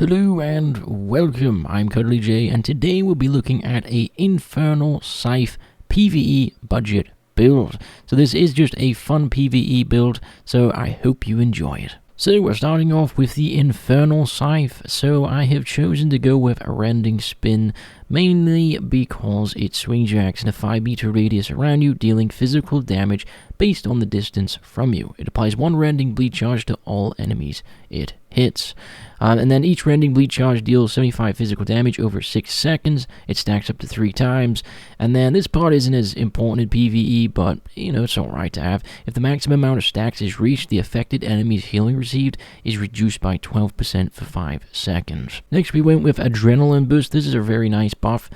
Hello and welcome, I'm CuddlyJay, and today we'll be looking at a Infernal Scythe PvE budget build. So this is just a fun PvE build, so I hope you enjoy it. So we're starting off with the Infernal Scythe, so I have chosen to go with a rending spin, mainly because it swings your axe in a 5-meter radius around you, dealing physical damage based on the distance from you. It applies 1 rending bleed charge to all enemies it hits. And then each rending bleed charge deals 75 physical damage over 6 seconds. It stacks up to 3 times. And then this part isn't as important in PvE, but, you know, it's alright to have. If the maximum amount of stacks is reached, the affected enemy's healing received is reduced by 12% for 5 seconds. Next, we went with Adrenaline Boost. This is a very nice buff.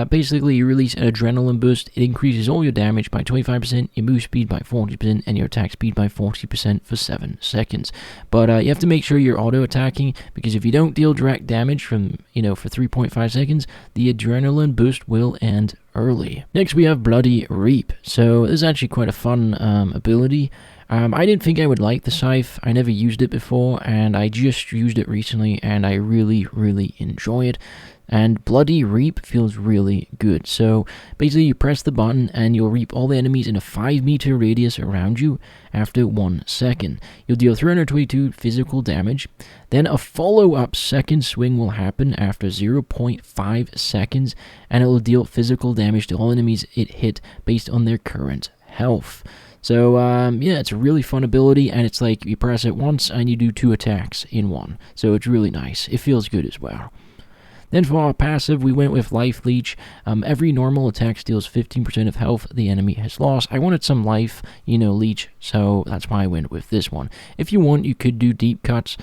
Basically, you release an Adrenaline Boost. It increases all your damage by 25%, your move speed by 40%, and your attack speed by 40% for 7 seconds. But you have to make sure you're auto-attacking, because if you don't deal direct damage from, for 3.5 seconds, the Adrenaline Boost will end early. Next, we have Bloody Reap. So this is actually quite a fun ability. I didn't think I would like the Scythe. I never used it before, and I just used it recently, and I really enjoy it. And Bloody Reap feels really good. So basically you press the button and you'll reap all the enemies in a 5-meter radius around you after 1 second. You'll deal 322 physical damage. Then a follow-up second swing will happen after 0.5 seconds, and it will deal physical damage to all enemies it hit based on their current health. So, yeah, it's a really fun ability, and it's like you press it once and you do 2 attacks in one. So it's really nice. It feels good as well. Then for our passive, we went with Life Leech. Every normal attack steals 15% of health the enemy has lost. I wanted some life, leech, so that's why I went with this one. If you want, you could do deep cuts.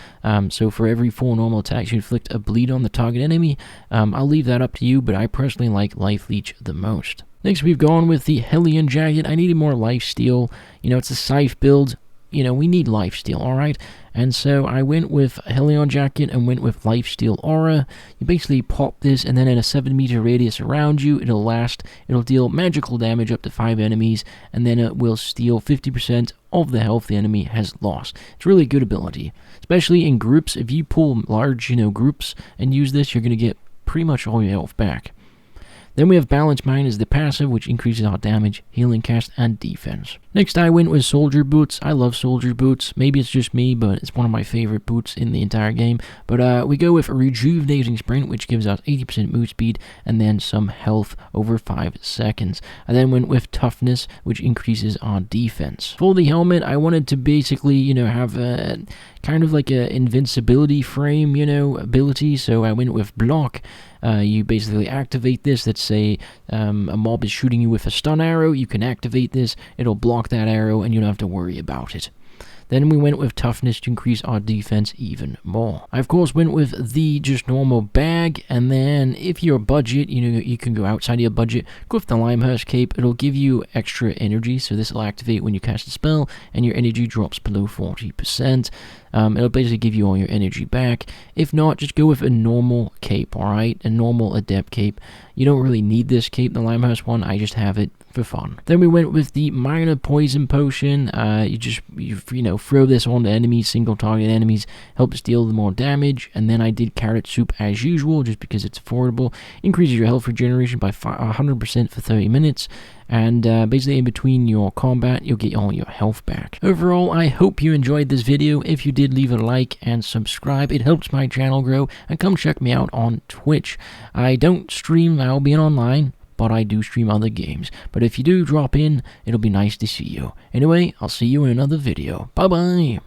So for every 4 normal attacks, you inflict a bleed on the target enemy. I'll leave that up to you, but I personally like Life Leech the most. Next, we've gone with the Hellion jacket. I needed more lifesteal. It's a Scythe build. We need lifesteal, alright? And so I went with Hellion jacket and went with lifesteal aura. You basically pop this, and then in a 7-meter radius around you, it'll deal magical damage up to 5 enemies, and then it will steal 50% of the health the enemy has lost. It's a really good ability, especially in groups. If you pull large, groups and use this, you're going to get pretty much all your health back. Then we have Balance Mind as the passive, which increases our damage, healing cast, and defense. Next, I went with Soldier Boots. I love Soldier Boots. Maybe it's just me, but it's one of my favorite boots in the entire game. But we go with a Rejuvenating Sprint, which gives us 80% move speed, and then some health over 5 seconds. I then went with Toughness, which increases our defense. For the helmet, I wanted to basically, have a kind of like a invincibility frame, ability, so I went with Block. You basically activate this. Let's say a mob is shooting you with a stun arrow. You can activate this. It'll block that arrow, and you don't have to worry about it. Then we went with Toughness to increase our defense even more. I, of course, went with the just normal bag, and then if your budget, you can go outside of your budget, go with the Limehurst cape. It'll give you extra energy, so this will activate when you cast a spell, and your energy drops below 40%. It'll basically give you all your energy back. If not, just go with a normal cape, alright? A normal adept cape. You don't really need this cape, the Limehurst one. I just have it for fun. Then we went with the Minor Poison Potion. You throw this on the enemies, single target enemies, helps deal more damage. And then I did Carrot Soup as usual, just because it's affordable. Increases your health regeneration by 100% for 30 minutes. And basically in between your combat, you'll get all your health back. Overall, I hope you enjoyed this video. If you did, leave a like and subscribe. It helps my channel grow. And come check me out on Twitch. I don't stream Albion online, but I do stream other games. But if you do drop in, it'll be nice to see you. Anyway, I'll see you in another video. Bye-bye!